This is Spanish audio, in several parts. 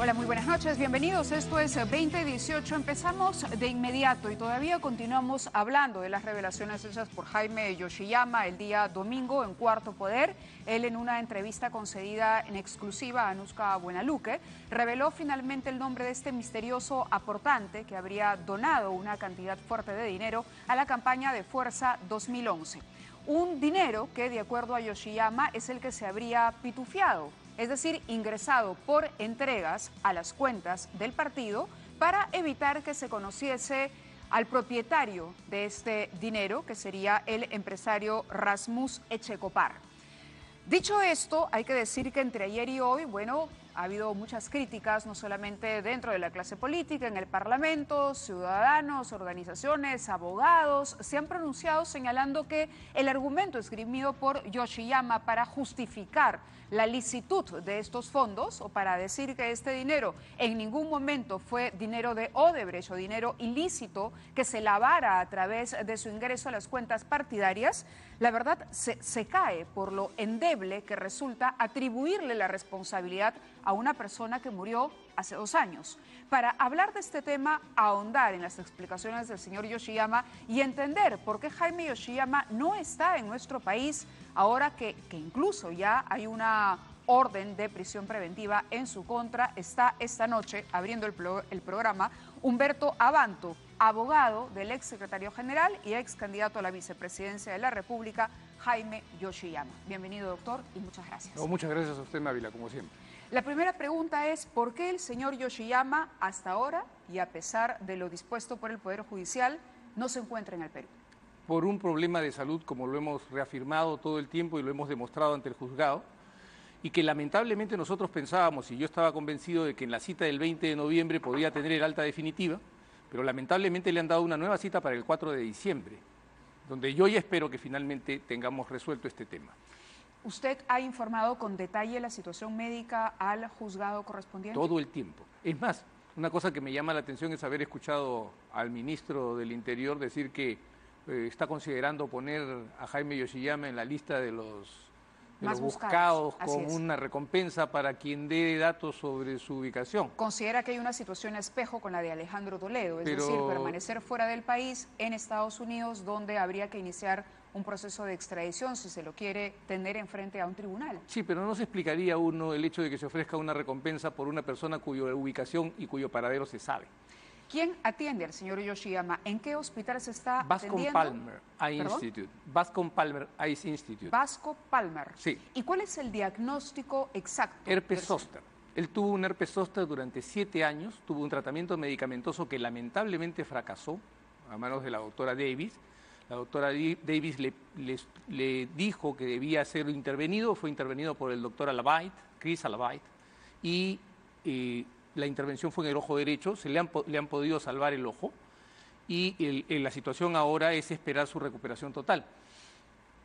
Hola, muy buenas noches, bienvenidos. Esto es 2018. Empezamos de inmediato y todavía continuamos hablando de las revelaciones hechas por Jaime Yoshiyama el día domingo en Cuarto Poder. Él, en una entrevista concedida en exclusiva a Anushka Buenaluque, reveló finalmente el nombre de este misterioso aportante que habría donado una cantidad fuerte de dinero a la campaña de Fuerza 2011. Un dinero que, de acuerdo a Yoshiyama, es el que se habría pitufiado, es decir, ingresado por entregas a las cuentas del partido para evitar que se conociese al propietario de este dinero, que sería el empresario Rasmus Echecopar. Dicho esto, hay que decir que entre ayer y hoy, bueno, ha habido muchas críticas, no solamente dentro de la clase política, en el Parlamento, ciudadanos, organizaciones, abogados, se han pronunciado señalando que el argumento esgrimido por Yoshiyama para justificar la licitud de estos fondos o para decir que este dinero en ningún momento fue dinero de Odebrecht o dinero ilícito que se lavara a través de su ingreso a las cuentas partidarias, la verdad se cae por lo endeble que resulta atribuirle la responsabilidad a una persona que murió hace 2 años. Para hablar de este tema, ahondar en las explicaciones del señor Yoshiyama y entender por qué Jaime Yoshiyama no está en nuestro país ahora que incluso ya hay una orden de prisión preventiva en su contra, está esta noche abriendo el programa Humberto Abanto, abogado del ex secretario general y ex candidato a la vicepresidencia de la República, Jaime Yoshiyama. Bienvenido, doctor, y muchas gracias. No, muchas gracias a usted, Mávila, como siempre. La primera pregunta es, ¿por qué el señor Yoshiyama hasta ahora, y a pesar de lo dispuesto por el Poder Judicial, no se encuentra en el Perú? Por un problema de salud, como lo hemos reafirmado todo el tiempo y lo hemos demostrado ante el juzgado, y que lamentablemente nosotros pensábamos, y yo estaba convencido de que en la cita del 20 de noviembre podía tener el alta definitiva, pero lamentablemente le han dado una nueva cita para el 4 de diciembre, donde yo ya espero que finalmente tengamos resuelto este tema. ¿Usted ha informado con detalle la situación médica al juzgado correspondiente? Todo el tiempo. Es más, una cosa que me llama la atención es haber escuchado al ministro del Interior decir que está considerando poner a Jaime Yoshiyama en la lista de los buscados con una recompensa para quien dé datos sobre su ubicación. ¿Considera que hay una situación espejo con la de Alejandro Toledo? Es decir, permanecer fuera del país, en Estados Unidos, donde habría que iniciar un proceso de extradición si se lo quiere tener enfrente a un tribunal. Sí, pero no se explicaría uno el hecho de que se ofrezca una recompensa por una persona cuya ubicación y cuyo paradero se sabe. ¿Quién atiende al señor Yoshiyama? ¿En qué hospital se está Bascom Palmer Eye Institute. Bascom Palmer Eye Institute. Bascom Palmer. Sí. ¿Y cuál es el diagnóstico exacto? Herpes zóster. Él tuvo un herpes zóster durante 7 años, tuvo un tratamiento medicamentoso que lamentablemente fracasó a manos de la doctora Davis. La doctora Davis le dijo que debía ser intervenido, fue intervenido por el doctor Alabait, Chris Alabait, y la intervención fue en el ojo derecho, le han podido salvar el ojo, y la situación ahora es esperar su recuperación total.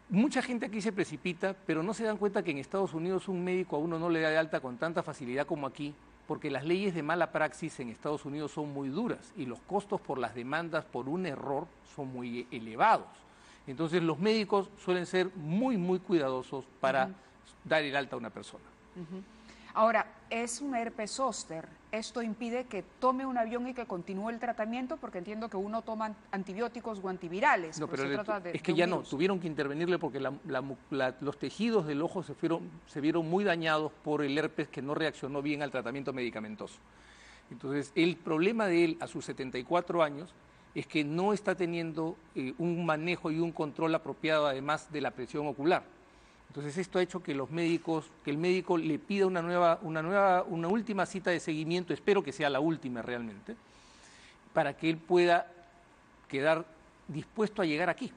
Mucha gente aquí se precipita, pero no se dan cuenta que en Estados Unidos un médico a uno no le da de alta con tanta facilidad como aquí, porque las leyes de mala praxis en Estados Unidos son muy duras y los costos por las demandas por un error son muy elevados. Entonces los médicos suelen ser muy cuidadosos para dar el alta a una persona. Ahora, es un herpes zóster. ¿Esto impide que tome un avión y que continúe el tratamiento? Porque entiendo que uno toma antibióticos o antivirales. No, pero es que ya no, tuvieron que intervenirle porque los tejidos del ojo se vieron muy dañados por el herpes que no reaccionó bien al tratamiento medicamentoso. Entonces, el problema de él a sus 74 años es que no está teniendo un manejo y un control apropiado, además de la presión ocular. Entonces esto ha hecho que el médico le pida una última cita de seguimiento, espero que sea la última realmente, para que él pueda quedar dispuesto a llegar aquí,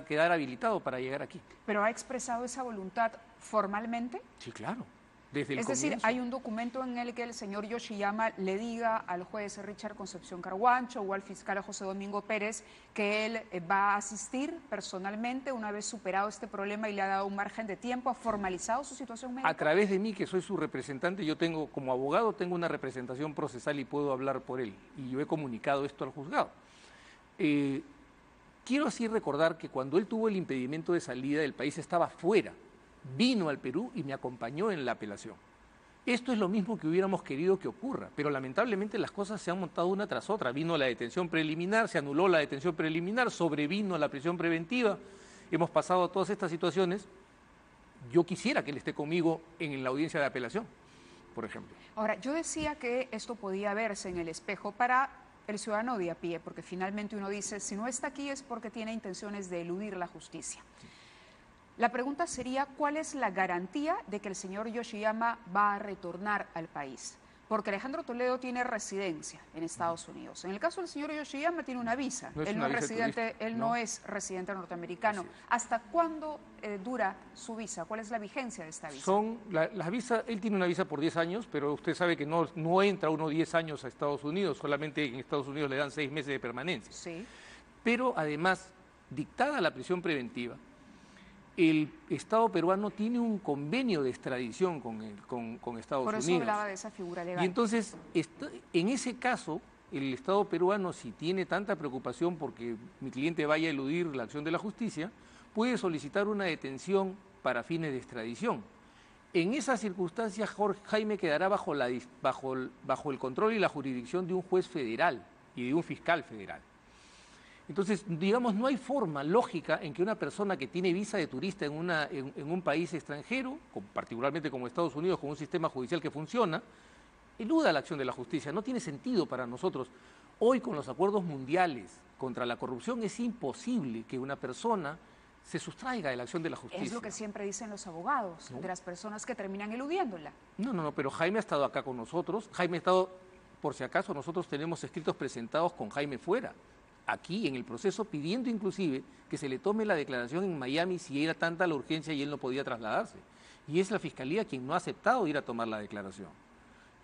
quedar habilitado para llegar aquí. ¿Pero ha expresado esa voluntad formalmente? Sí, claro. Desde el comienzo. Es decir, hay un documento en el que el señor Yoshiyama le diga al juez Richard Concepción Carguancho o al fiscal José Domingo Pérez que él va a asistir personalmente una vez superado este problema y le ha dado un margen de tiempo, ha formalizado su situación médica. A través de mí, que soy su representante, yo tengo, como abogado, tengo una representación procesal y puedo hablar por él. Y yo he comunicado esto al juzgado. Quiero así recordar que cuando él tuvo el impedimento de salida del país estaba fuera. Vino al Perú y me acompañó en la apelación. Esto es lo mismo que hubiéramos querido que ocurra, pero lamentablemente las cosas se han montado una tras otra. Vino la detención preliminar, se anuló la detención preliminar, sobrevino la prisión preventiva. Hemos pasado todas estas situaciones. Yo quisiera que él esté conmigo en la audiencia de apelación, por ejemplo. Ahora, yo decía que esto podía verse en el espejo para el ciudadano de a pie, porque finalmente uno dice, si no está aquí es porque tiene intenciones de eludir la justicia. La pregunta sería, ¿cuál es la garantía de que el señor Yoshiyama va a retornar al país? Porque Alejandro Toledo tiene residencia en Estados Unidos. En el caso del señor Yoshiyama tiene una visa. Él no es residente norteamericano. ¿Hasta cuándo dura su visa? ¿Cuál es la vigencia de esta visa? Él tiene una visa por 10 años, pero usted sabe que no entra uno 10 años a Estados Unidos, solamente en Estados Unidos le dan 6 meses de permanencia. Sí. Pero además, dictada la prisión preventiva, el Estado peruano tiene un convenio de extradición con Estados Unidos. Por eso hablaba de esa figura legal. Y entonces, en ese caso, el Estado peruano, si tiene tanta preocupación porque mi cliente vaya a eludir la acción de la justicia, puede solicitar una detención para fines de extradición. En esas circunstancias, Jaime quedará bajo el control y la jurisdicción de un juez federal y de un fiscal federal. Entonces, digamos, no hay forma lógica en que una persona que tiene visa de turista en un país extranjero, particularmente como Estados Unidos, con un sistema judicial que funciona, eluda la acción de la justicia. No tiene sentido para nosotros. Hoy, con los acuerdos mundiales contra la corrupción, es imposible que una persona se sustraiga de la acción de la justicia. Es lo que siempre dicen los abogados, ¿no?, de las personas que terminan eludiéndola. No, pero Jaime ha estado acá con nosotros. Jaime ha estado, por si acaso, nosotros tenemos escritos presentados con Jaime fuera, aquí en el proceso, pidiendo inclusive que se le tome la declaración en Miami si era tanta la urgencia y él no podía trasladarse. Y es la Fiscalía quien no ha aceptado ir a tomar la declaración.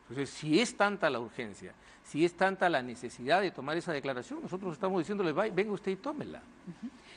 Entonces, si es tanta la urgencia, si es tanta la necesidad de tomar esa declaración, nosotros estamos diciéndole, venga usted y tómela.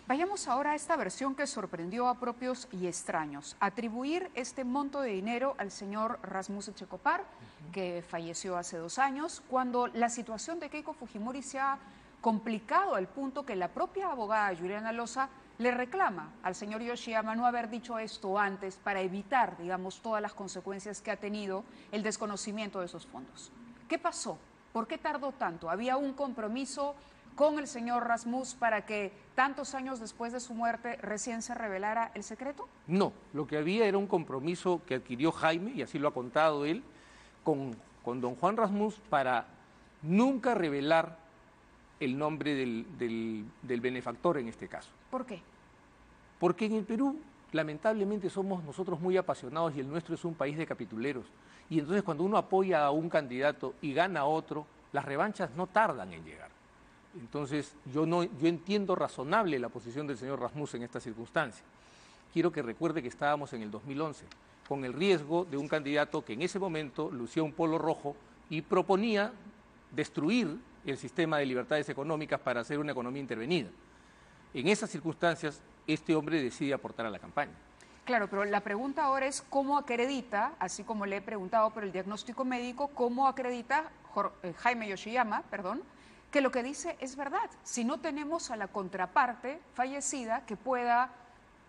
Vayamos ahora a esta versión que sorprendió a propios y extraños. Atribuir este monto de dinero al señor Rasmus Echecopar, que falleció hace 2 años, cuando la situación de Keiko Fujimori se ha complicado al punto que la propia abogada Juliana Loza le reclama al señor Yoshiyama no haber dicho esto antes para evitar, digamos, todas las consecuencias que ha tenido el desconocimiento de esos fondos. ¿Qué pasó? ¿Por qué tardó tanto? ¿Había un compromiso con el señor Rasmus para que tantos años después de su muerte recién se revelara el secreto? No, lo que había era un compromiso que adquirió Jaime, y así lo ha contado él, con don Juan Rasmus para nunca revelar el nombre del benefactor en este caso. ¿Por qué? Porque en el Perú, lamentablemente, somos nosotros muy apasionados y el nuestro es un país de capituleros. Y entonces cuando uno apoya a un candidato y gana a otro, las revanchas no tardan en llegar. Entonces yo entiendo razonable la posición del señor Rasmus en esta circunstancia. Quiero que recuerde que estábamos en el 2011, con el riesgo de un candidato que en ese momento lucía un polo rojo y proponía destruir el sistema de libertades económicas para hacer una economía intervenida. En esas circunstancias, este hombre decide aportar a la campaña. Claro, pero la pregunta ahora es cómo acredita, así como le he preguntado por el diagnóstico médico, cómo acredita Jaime Yoshiyama, que lo que dice es verdad. Si no tenemos a la contraparte fallecida que pueda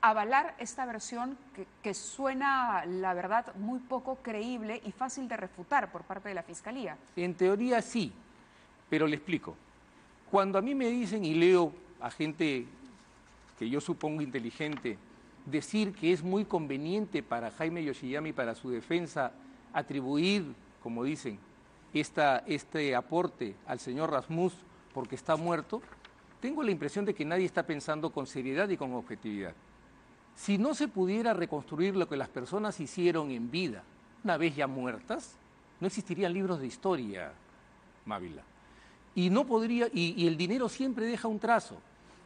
avalar esta versión que suena, la verdad, muy poco creíble y fácil de refutar por parte de la Fiscalía. En teoría sí, pero le explico. Cuando a mí me dicen, y leo a gente que yo supongo inteligente, decir que es muy conveniente para Jaime Yoshiyama y para su defensa atribuir, como dicen, este aporte al señor Rasmus porque está muerto, tengo la impresión de que nadie está pensando con seriedad y con objetividad. Si no se pudiera reconstruir lo que las personas hicieron en vida, una vez ya muertas, no existirían libros de historia, Mávila. Y no podría, y el dinero siempre deja un trazo.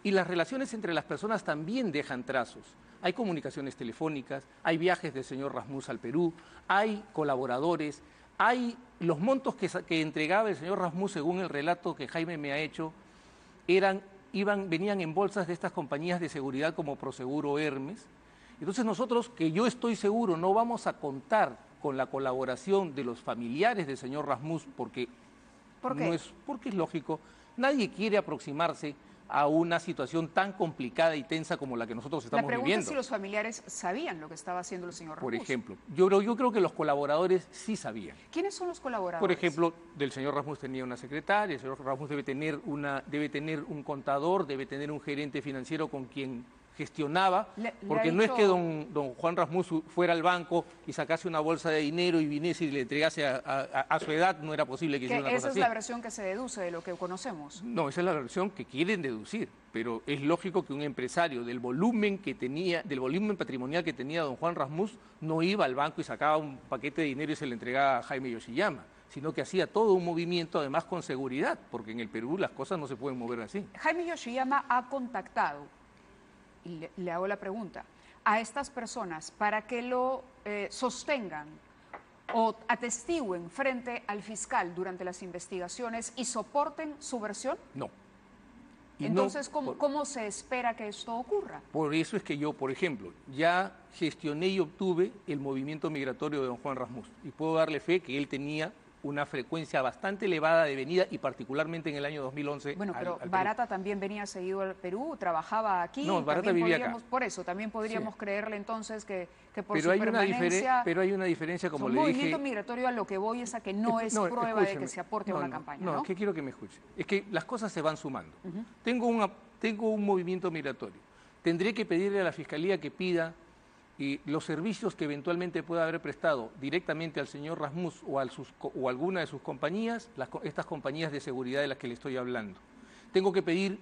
Y las relaciones entre las personas también dejan trazos. Hay comunicaciones telefónicas, hay viajes del señor Rasmus al Perú, hay colaboradores, hay los montos que entregaba el señor Rasmus, según el relato que Jaime me ha hecho, venían en bolsas de estas compañías de seguridad como Proseguro, Hermes. Entonces nosotros, que yo estoy seguro, no vamos a contar con la colaboración de los familiares del señor Rasmus porque ¿Por qué? porque es lógico, nadie quiere aproximarse a una situación tan complicada y tensa como la que nosotros estamos viviendo. La pregunta es si los familiares sabían lo que estaba haciendo el señor Rasmus. Por ejemplo, yo creo que los colaboradores sí sabían. ¿Quiénes son los colaboradores? Por ejemplo, del señor Rasmus tenía una secretaria, el señor Rasmus debe tener un contador, debe tener un gerente financiero con quien gestionaba, porque no es que don Juan Rasmus fuera al banco y sacase una bolsa de dinero y viniese y le entregase a su edad, no era posible que hiciera una cosa así. ¿Esa es la versión que se deduce de lo que conocemos? No, esa es la versión que quieren deducir, pero es lógico que un empresario del volumen patrimonial que tenía don Juan Rasmus no iba al banco y sacaba un paquete de dinero y se le entregaba a Jaime Yoshiyama, sino que hacía todo un movimiento, además con seguridad, porque en el Perú las cosas no se pueden mover así. Jaime Yoshiyama ha contactado, y le hago la pregunta, a estas personas para que lo sostengan o atestiguen frente al fiscal durante las investigaciones y soporten su versión? No. Entonces, ¿cómo se espera que esto ocurra? Por eso es que yo, por ejemplo, ya gestioné y obtuve el movimiento migratorio de don Juan Rasmus y puedo darle fe que él tenía una frecuencia bastante elevada de venida y particularmente en el año 2011. Bueno, pero Barata también venía seguido al Perú, trabajaba aquí. No, Barata vivía acá. Por eso, también podríamos creerle entonces que por pero su permanencia... Pero hay una diferencia, como le dije... Un movimiento migratorio a lo que voy es a que no es prueba de que se aporte a una campaña, ¿no? No, es que quiero que me escuche. Es que las cosas se van sumando. Tengo un movimiento migratorio. Tendré que pedirle a la Fiscalía que pida los servicios que eventualmente pueda haber prestado directamente al señor Rasmus o alguna de sus compañías, estas compañías de seguridad de las que le estoy hablando. Tengo que pedir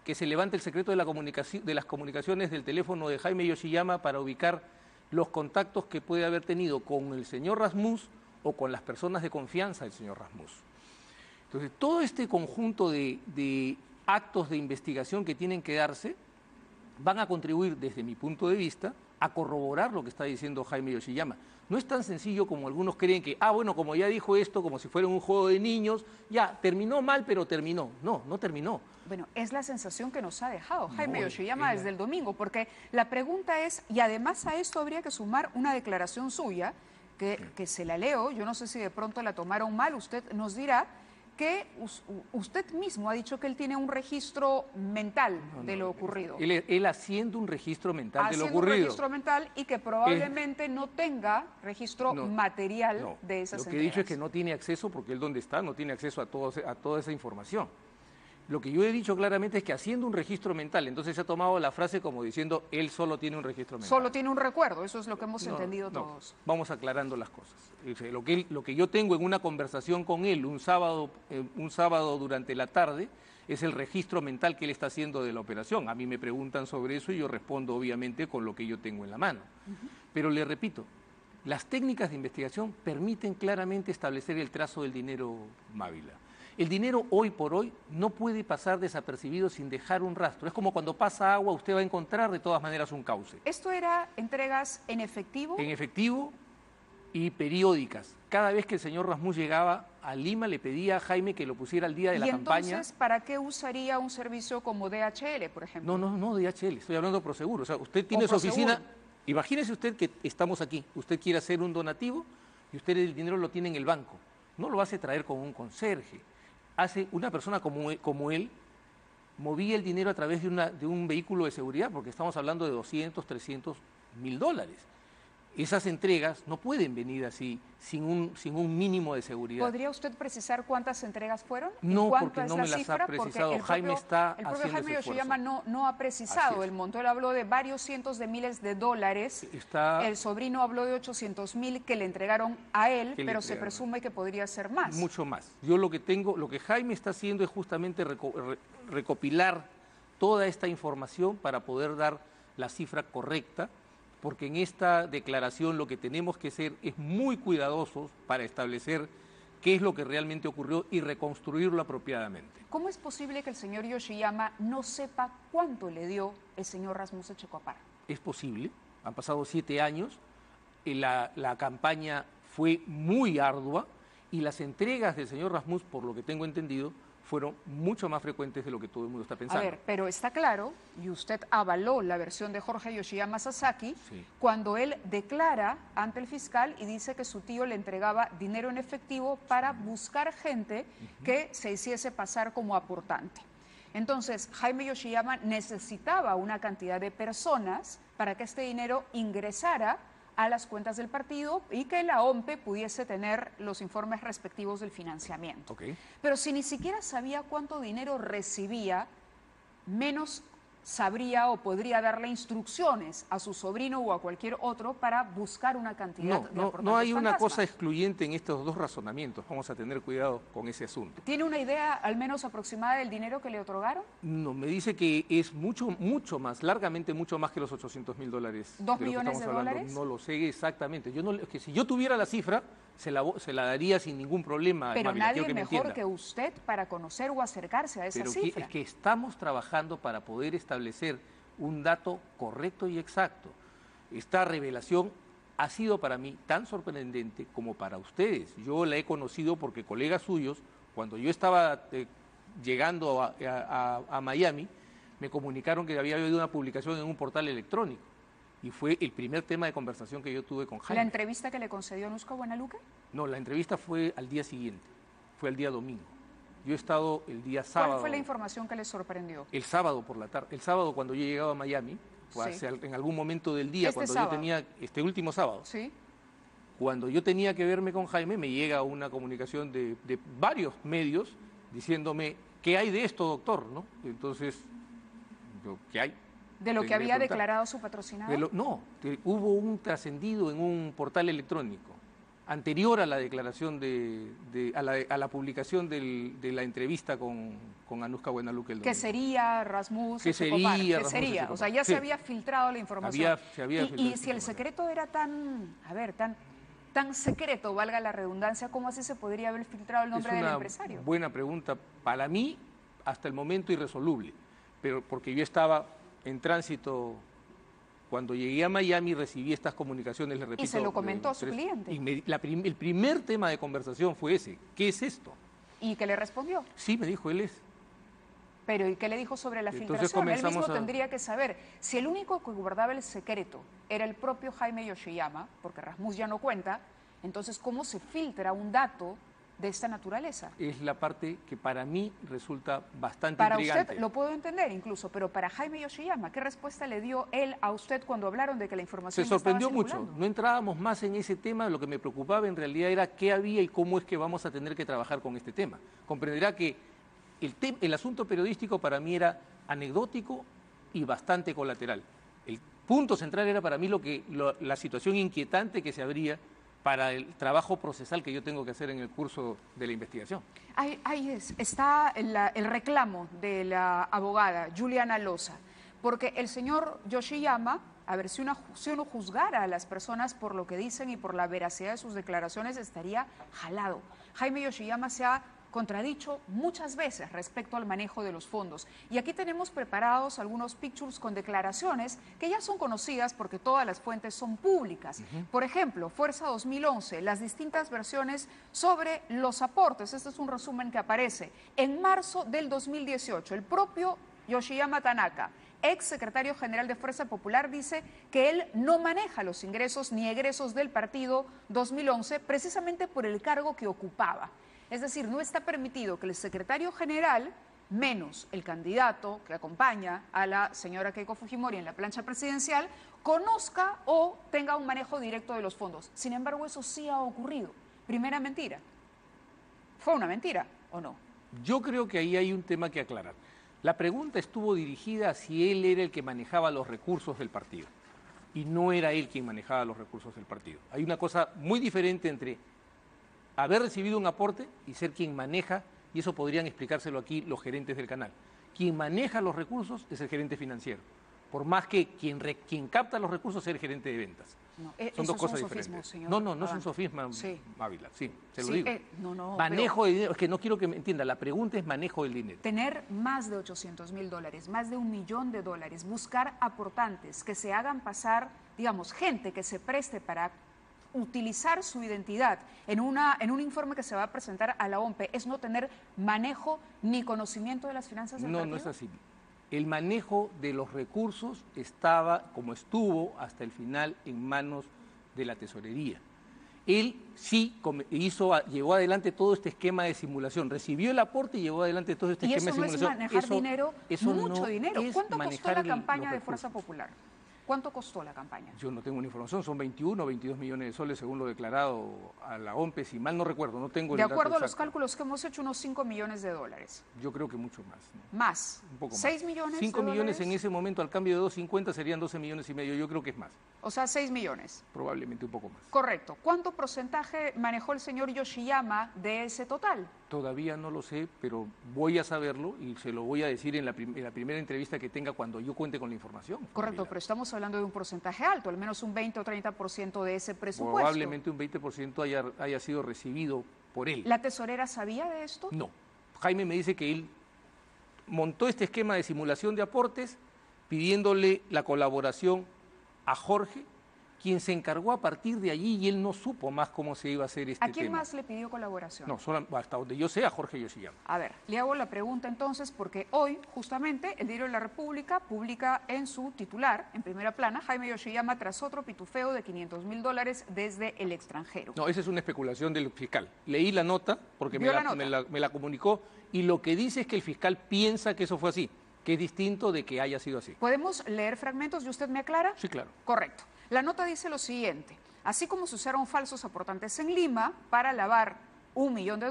que se levante el secreto de las comunicaciones del teléfono de Jaime Yoshiyama para ubicar los contactos que puede haber tenido con el señor Rasmus o con las personas de confianza del señor Rasmus. Entonces, todo este conjunto de actos de investigación que tienen que darse van a contribuir, desde mi punto de vista, a corroborar lo que está diciendo Jaime Yoshiyama. No es tan sencillo como algunos creen que, bueno, como ya dijo esto, como si fuera un juego de niños, ya, terminó mal, pero terminó. No, no terminó. Bueno, es la sensación que nos ha dejado Jaime Yoshiyama desde el domingo, porque la pregunta es, y además a esto habría que sumar una declaración suya, que se la leo, yo no sé si de pronto la tomaron mal, usted nos dirá, que usted mismo ha dicho que él tiene un registro mental de lo ocurrido. Él haciendo un registro mental de lo ocurrido. Haciendo un registro mental y que probablemente no tenga registro material de esas entregas. Lo que he dicho es que no tiene acceso, porque él donde está no tiene acceso a toda esa información. Lo que yo he dicho claramente es que haciendo un registro mental, entonces se ha tomado la frase como diciendo, él solo tiene un registro mental. Solo tiene un recuerdo, eso es lo que hemos entendido todos. Vamos aclarando las cosas. Lo que yo tengo en una conversación con él un sábado durante la tarde es el registro mental que él está haciendo de la operación. A mí me preguntan sobre eso y yo respondo obviamente con lo que yo tengo en la mano. Pero le repito, las técnicas de investigación permiten claramente establecer el trazo del dinero Mávila. El dinero hoy por hoy no puede pasar desapercibido sin dejar un rastro. Es como cuando pasa agua, usted va a encontrar de todas maneras un cauce. ¿Esto era entregas en efectivo? En efectivo y periódicas. Cada vez que el señor Rasmus llegaba a Lima le pedía a Jaime que lo pusiera al día de la campaña. ¿Y entonces para qué usaría un servicio como DHL, por ejemplo? No DHL, estoy hablando de Prosegur. O sea, usted tiene su oficina, imagínese usted que estamos aquí, usted quiere hacer un donativo y usted el dinero lo tiene en el banco. No lo hace traer con un conserje. Una persona como él movía el dinero a través de un vehículo de seguridad, porque estamos hablando de 200, 300 mil dólares. Esas entregas no pueden venir así, sin un mínimo de seguridad. ¿Podría usted precisar cuántas entregas fueron? No, porque no me las ha precisado. Jaime está haciendo ese esfuerzo. El propio Jaime Yoshiyama no ha precisado el monto. Él habló de varios cientos de miles de dólares. El sobrino habló de 800.000 que le entregaron a él, pero se presume que podría ser más. Mucho más. Yo lo que Jaime está haciendo es justamente recopilar toda esta información para poder dar la cifra correcta, porque en esta declaración lo que tenemos que ser es muy cuidadosos para establecer qué es lo que realmente ocurrió y reconstruirlo apropiadamente. ¿Cómo es posible que el señor Yoshiyama no sepa cuánto le dio el señor Rasmus Echecopar? Es posible, han pasado 7 años, la campaña fue muy ardua y las entregas del señor Rasmus, por lo que tengo entendido, fueron mucho más frecuentes de lo que todo el mundo está pensando. A ver, pero está claro, y usted avaló la versión de Jorge Yoshiyama Sasaki, cuando él declara ante el fiscal y dice que su tío le entregaba dinero en efectivo para buscar gente que se hiciese pasar como aportante. Entonces, Jaime Yoshiyama necesitaba una cantidad de personas para que este dinero ingresara a las cuentas del partido y que la OMPE pudiese tener los informes respectivos del financiamiento. Okay. Pero si ni siquiera sabía cuánto dinero recibía, menos sabría o podría darle instrucciones a su sobrino o a cualquier otro para buscar una cantidad de aportantes no hay una fantasma. cosa excluyente en estos dos razonamientos. Vamos a tener cuidado con ese asunto. ¿Tiene una idea al menos aproximada del dinero que le otorgaron? No, me dice que es mucho más, largamente mucho más que los $800.000. ¿2 millones de dólares? No lo sé exactamente. Es que si yo tuviera la cifra, se la daría sin ningún problema. Pero Mávila, nadie quiero que me mejor entienda. que usted para conocer o acercarse a esa Pero cifra. es que estamos trabajando para poder establecer un dato correcto y exacto. Esta revelación ha sido para mí tan sorprendente como para ustedes. Yo la he conocido porque colegas suyos, cuando yo estaba llegando a Miami, me comunicaron que había habido una publicación en un portal electrónico. Y fue el primer tema de conversación que yo tuve con Jaime. ¿La entrevista que le concedió Nusco Buenaluque? No, la entrevista fue al día siguiente, fue el día domingo. Yo he estado el día sábado. ¿Cuál fue la información que le sorprendió? El sábado por la tarde. El sábado cuando yo he llegado a Miami, Sí. en algún momento del día, cuando sábado. yo tenía, este último sábado, Sí. cuando yo tenía que verme con Jaime, me llega una comunicación de varios medios diciéndome, ¿qué hay de esto, doctor? ¿No? Entonces, yo, ¿qué hay? ¿De lo que Tendría había contar. declarado su patrocinador? Hubo un trascendido en un portal electrónico anterior a la declaración a la publicación de la entrevista con Anuska Buenaluque el domingo. ¿Qué sería Rasmus? ¿Qué Escopar? sería ¿Qué Rasmus sería? Escopar? O sea, ya Sí. se había filtrado la información. Se había filtrado Y esa si el información. secreto era tan secreto, valga la redundancia, ¿cómo así se podría haber filtrado el nombre Es del una empresario? buena pregunta. Para mí, hasta el momento irresoluble. Pero porque yo estaba en tránsito, cuando llegué a Miami recibí estas comunicaciones, les repito. ¿Y se lo comentó a su cliente? El primer tema de conversación fue ese. ¿Qué es esto? ¿Y qué le respondió? Sí, me dijo, él es. Pero ¿y qué le dijo sobre la Entonces filtración? Él mismo comenzamos a- tendría que saber. Si el único que guardaba el secreto era el propio Jaime Yoshiyama, porque Rasmus ya no cuenta, entonces ¿cómo se filtra un dato de esta naturaleza? Es la parte que para mí resulta bastante Para intrigante. usted lo puedo entender incluso, pero para Jaime Yoshiyama, ¿qué respuesta le dio él a usted cuando hablaron de que la información Se ya estaba sorprendió mucho. circulando? No entrábamos más en ese tema. Lo que me preocupaba en realidad era qué había y cómo es que vamos a tener que trabajar con este tema. Comprenderá que el asunto periodístico para mí era anecdótico y bastante colateral. El punto central era para mí la situación inquietante que se abría para el trabajo procesal que yo tengo que hacer en el curso de la investigación. Está el reclamo de la abogada Juliana Loza, porque el señor Yoshiyama, a ver, si uno juzgara a las personas por lo que dicen y por la veracidad de sus declaraciones, estaría jalado. Jaime Yoshiyama se ha contradicho muchas veces respecto al manejo de los fondos. Y aquí tenemos preparados algunos pictures con declaraciones que ya son conocidas porque todas las fuentes son públicas. Por ejemplo, Fuerza 2011, las distintas versiones sobre los aportes. Este es un resumen que aparece. En marzo del 2018, el propio Yoshiyama Tanaka, ex secretario general de Fuerza Popular, dice que él no maneja los ingresos ni egresos del partido 2011 precisamente por el cargo que ocupaba. Es decir, no está permitido que el secretario general, menos el candidato que acompaña a la señora Keiko Fujimori en la plancha presidencial, conozca o tenga un manejo directo de los fondos. Sin embargo, eso sí ha ocurrido. Primera mentira. ¿Fue una mentira o no? Yo creo que ahí hay un tema que aclarar. La pregunta estuvo dirigida a si él era el que manejaba los recursos del partido y no era él quien manejaba los recursos del partido. Hay una cosa muy diferente entre haber recibido un aporte y ser quien maneja, y eso podrían explicárselo aquí los gerentes del canal. Quien maneja los recursos es el gerente financiero, por más que quien capta los recursos es el gerente de ventas. No, Son dos cosas sofismos, diferentes. señor No es un Adán. sofisma, Sí. Ávila, sí, se lo Sí, digo. Manejo de dinero, es que no quiero que me entienda, la pregunta es manejo del dinero. Tener más de $800.000, más de $1 millón, buscar aportantes que se hagan pasar, digamos, gente que se preste para utilizar su identidad en un informe que se va a presentar a la OMPE, es no tener manejo ni conocimiento de las finanzas del partido. No es así. El manejo de los recursos estaba, como estuvo hasta el final, en manos de la tesorería. él sí llevó adelante todo este esquema de simulación, recibió el aporte y llevó adelante todo este esquema de simulación. Y eso no es manejar dinero, mucho dinero. ¿Cuánto costó la campaña de Fuerza recursos. Popular? ¿Cuánto costó la campaña? Yo no tengo una información, son 21 o 22 millones de soles según lo declarado a la OMPE, si mal no recuerdo, no tengo el dato De acuerdo a los exacto. cálculos que hemos hecho, unos 5 millones de dólares. Yo creo que mucho más. ¿No? Más. Un poco más. 6 millones 5 de millones dólares. en ese momento, al cambio de 2.50 serían 12 millones y medio, yo creo que es más. O sea, 6 millones. Probablemente un poco más. Correcto. ¿Cuánto porcentaje manejó el señor Yoshiyama de ese total? Todavía no lo sé, pero voy a saberlo y se lo voy a decir en la primera entrevista que tenga cuando yo cuente con la información. Correcto, Camila. pero estamos hablando de un porcentaje alto, al menos un 20 o 30% de ese presupuesto. Probablemente un 20% haya sido recibido por él. ¿La tesorera sabía de esto? No. Jaime me dice que él montó este esquema de simulación de aportes pidiéndole la colaboración a Jorge, quien se encargó a partir de allí y él no supo más cómo se iba a hacer este ¿A quién tema. más le pidió colaboración? No, solo, hasta donde yo sé, a Jorge Yoshiyama. A ver, le hago la pregunta entonces porque hoy, justamente, el Diario de la República publica en su titular, en primera plana, Jaime Yoshiyama tras otro pitufeo de $500.000 desde el extranjero. No, esa es una especulación del fiscal. Leí la nota porque ¿Vio la nota? me la comunicó y lo que dice es que el fiscal piensa que eso fue así, que es distinto de que haya sido así. ¿Podemos leer fragmentos y usted me aclara? Sí, claro. Correcto. La nota dice lo siguiente: así como se usaron falsos aportantes en Lima para lavar $1 millón,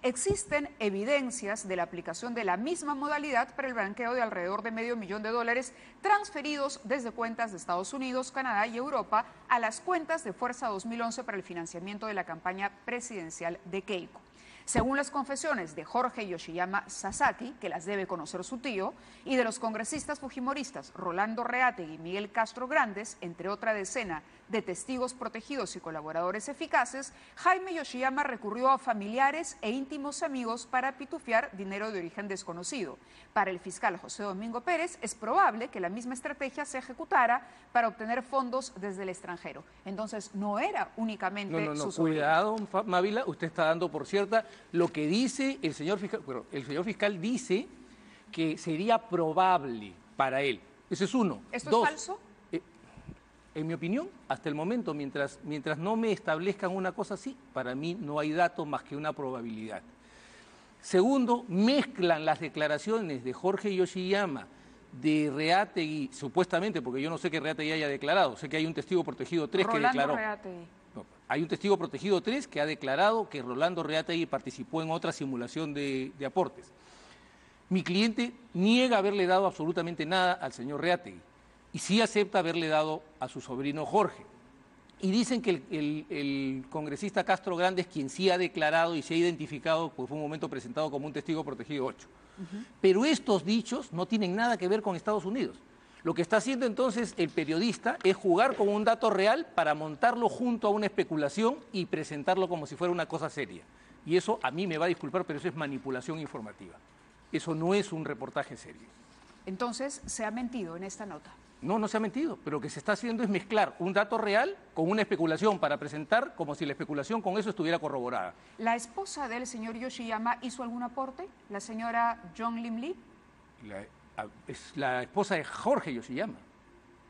existen evidencias de la aplicación de la misma modalidad para el blanqueo de alrededor de $500 000 transferidos desde cuentas de Estados Unidos, Canadá y Europa a las cuentas de Fuerza 2011 para el financiamiento de la campaña presidencial de Keiko. Según las confesiones de Jorge Yoshiyama Sasaki, que las debe conocer su tío, y de los congresistas fujimoristas Rolando Reategui y Miguel Castro Grandes, entre otra decena de testigos protegidos y colaboradores eficaces, Jaime Yoshiyama recurrió a familiares e íntimos amigos para pitufiar dinero de origen desconocido. Para el fiscal José Domingo Pérez, es probable que la misma estrategia se ejecutara para obtener fondos desde el extranjero. Entonces, no era únicamente su sobrino. Cuidado, Mávila, usted está dando por cierta lo que dice el señor fiscal. Bueno, el señor fiscal dice que sería probable para él. Ese es uno. ¿Esto Dos, es falso? En mi opinión, hasta el momento, mientras no me establezcan una cosa así, para mí no hay dato más que una probabilidad. Segundo, mezclan las declaraciones de Jorge Yoshiyama, de Reategui, supuestamente, porque yo no sé que Reategui haya declarado, sé que hay un testigo protegido 3 que declaró. No, hay un testigo protegido 3 que ha declarado que Rolando Reategui participó en otra simulación de aportes. Mi cliente niega haberle dado absolutamente nada al señor Reategui y sí acepta haberle dado a su sobrino Jorge. Y dicen que el congresista Castro Grandes, quien sí ha declarado y se ha identificado, pues fue un momento presentado como un testigo protegido 8. Pero estos dichos no tienen nada que ver con Estados Unidos. Lo que está haciendo entonces el periodista es jugar con un dato real para montarlo junto a una especulación y presentarlo como si fuera una cosa seria. Y eso, a mí me va a disculpar, pero eso es manipulación informativa. Eso no es un reportaje serio. Entonces, se ha mentido en esta nota. No, no se ha mentido, pero lo que se está haciendo es mezclar un dato real con una especulación para presentar como si la especulación con eso estuviera corroborada. ¿La esposa del señor Yoshiyama hizo algún aporte? ¿La señora Jong Lim Lee? Es la esposa de Jorge Yoshiyama.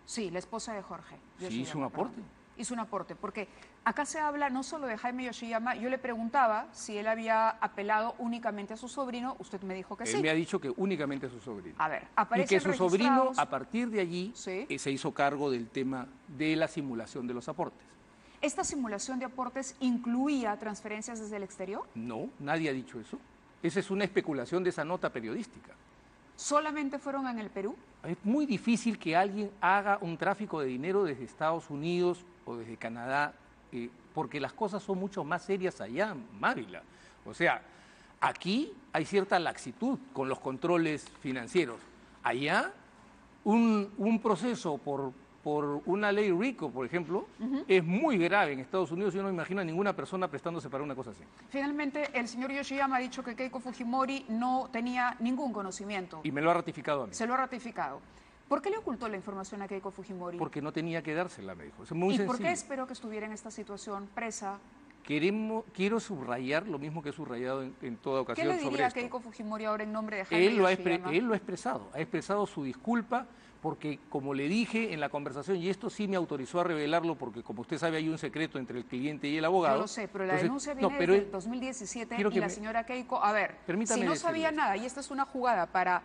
Sí, la esposa de Jorge Yoshiyama. Sí, hizo un aporte. Perdón. Hizo un aporte, porque acá se habla no solo de Jaime Yoshiyama, yo le preguntaba si él había apelado únicamente a su sobrino, usted me dijo que sí. Él me ha dicho que únicamente a su sobrino. A ver, Y aparecen que su sobrino, registrados. a partir de allí, Sí. se hizo cargo del tema de la simulación de los aportes. ¿Esta simulación de aportes incluía transferencias desde el exterior? No, nadie ha dicho eso. Esa es una especulación de esa nota periodística. ¿Solamente fueron en el Perú? Es muy difícil que alguien haga un tráfico de dinero desde Estados Unidos o desde Canadá, porque las cosas son mucho más serias allá, Mávila. O sea, aquí hay cierta laxitud con los controles financieros. Allá, un proceso por una ley RICO, por ejemplo, es muy grave en Estados Unidos. Yo no me imagino a ninguna persona prestándose para una cosa así. Finalmente, el señor Yoshiyama ha dicho que Keiko Fujimori no tenía ningún conocimiento. Y me lo ha ratificado a mí. Se lo ha ratificado. ¿Por qué le ocultó la información a Keiko Fujimori? Porque no tenía que dársela, me dijo. Es muy ¿Y sencillo. por qué esperó que estuviera en esta situación presa Quiero subrayar lo mismo que he subrayado en toda ocasión sobre esto. ¿Qué le diría a Keiko Fujimori ahora en nombre de Jaime Yoshiyama? Él lo ha expresado su disculpa, porque como le dije en la conversación, y esto sí me autorizó a revelarlo, porque como usted sabe hay un secreto entre el cliente y el abogado. Yo lo sé, pero la denuncia viene desde el 2017 y la señora Keiko, a ver, si no sabía nada y esta es una jugada para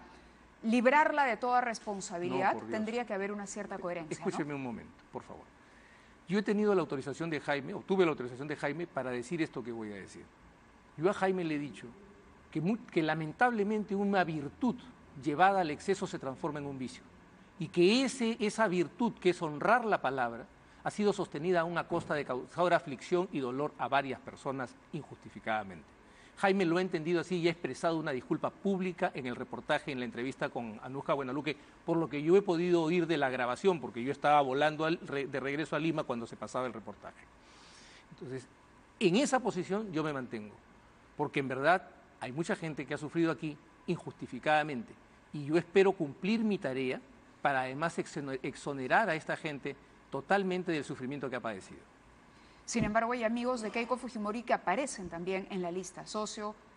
librarla de toda responsabilidad, tendría que haber una cierta coherencia. Escúcheme un momento, por favor. Yo he tenido la autorización de Jaime, obtuve la autorización de Jaime para decir esto que voy a decir. Yo a Jaime le he dicho que lamentablemente una virtud llevada al exceso se transforma en un vicio y que esa virtud, que es honrar la palabra, ha sido sostenida a una costa de causar aflicción y dolor a varias personas injustificadamente. Jaime lo ha entendido así y ha expresado una disculpa pública en el reportaje, en la entrevista con Anuska Buenaluque, por lo que yo he podido oír de la grabación, porque yo estaba volando de regreso a Lima cuando se pasaba el reportaje. Entonces, en esa posición yo me mantengo, porque en verdad hay mucha gente que ha sufrido aquí injustificadamente, y yo espero cumplir mi tarea para además exonerar a esta gente totalmente del sufrimiento que ha padecido. Sin embargo, hay amigos de Keiko Fujimori que aparecen también en la lista.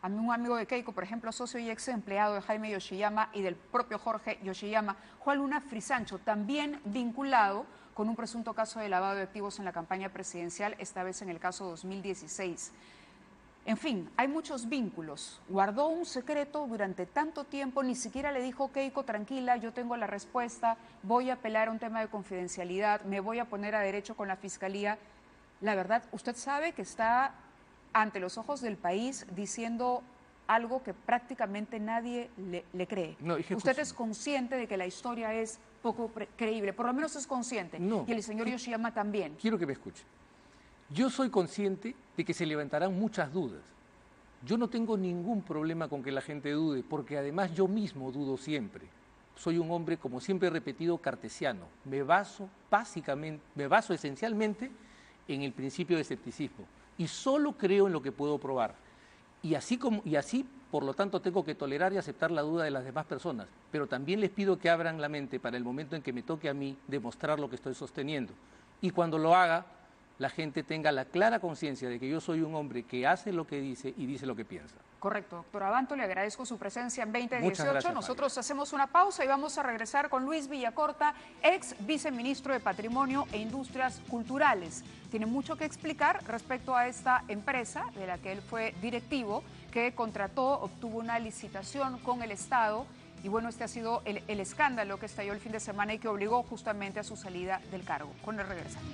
Un amigo de Keiko, por ejemplo, socio y ex empleado de Jaime Yoshiyama y del propio Jorge Yoshiyama, Juan Luna Frisancho, también vinculado con un presunto caso de lavado de activos en la campaña presidencial, esta vez en el caso 2016. En fin, hay muchos vínculos. Guardó un secreto durante tanto tiempo, ni siquiera le dijo, Keiko, tranquila, yo tengo la respuesta, voy a apelar a un tema de confidencialidad, me voy a poner a derecho con la Fiscalía. La verdad, usted sabe que está ante los ojos del país diciendo algo que prácticamente nadie le cree. No, usted es consciente de que la historia es poco creíble, por lo menos es consciente, y el señor Yoshiyama también. Quiero que me escuche. Yo soy consciente de que se levantarán muchas dudas. Yo no tengo ningún problema con que la gente dude, porque además yo mismo dudo siempre. Soy un hombre, como siempre he repetido, cartesiano. Me baso esencialmente en el principio de escepticismo y solo creo en lo que puedo probar. Y así, por lo tanto, tengo que tolerar y aceptar la duda de las demás personas, pero también les pido que abran la mente para el momento en que me toque a mí demostrar lo que estoy sosteniendo. Y cuando lo haga, la gente tenga la clara conciencia de que yo soy un hombre que hace lo que dice y dice lo que piensa. Correcto, doctor Abanto, le agradezco su presencia en 2018. Muchas gracias, nosotros María. Hacemos una pausa y vamos a regresar con Luis Villacorta, ex viceministro de Patrimonio e Industrias Culturales. Tiene mucho que explicar respecto a esta empresa de la que él fue directivo, que contrató, obtuvo una licitación con el Estado. Y bueno, este ha sido el escándalo que estalló el fin de semana y que obligó justamente a su salida del cargo. Con él regresamos.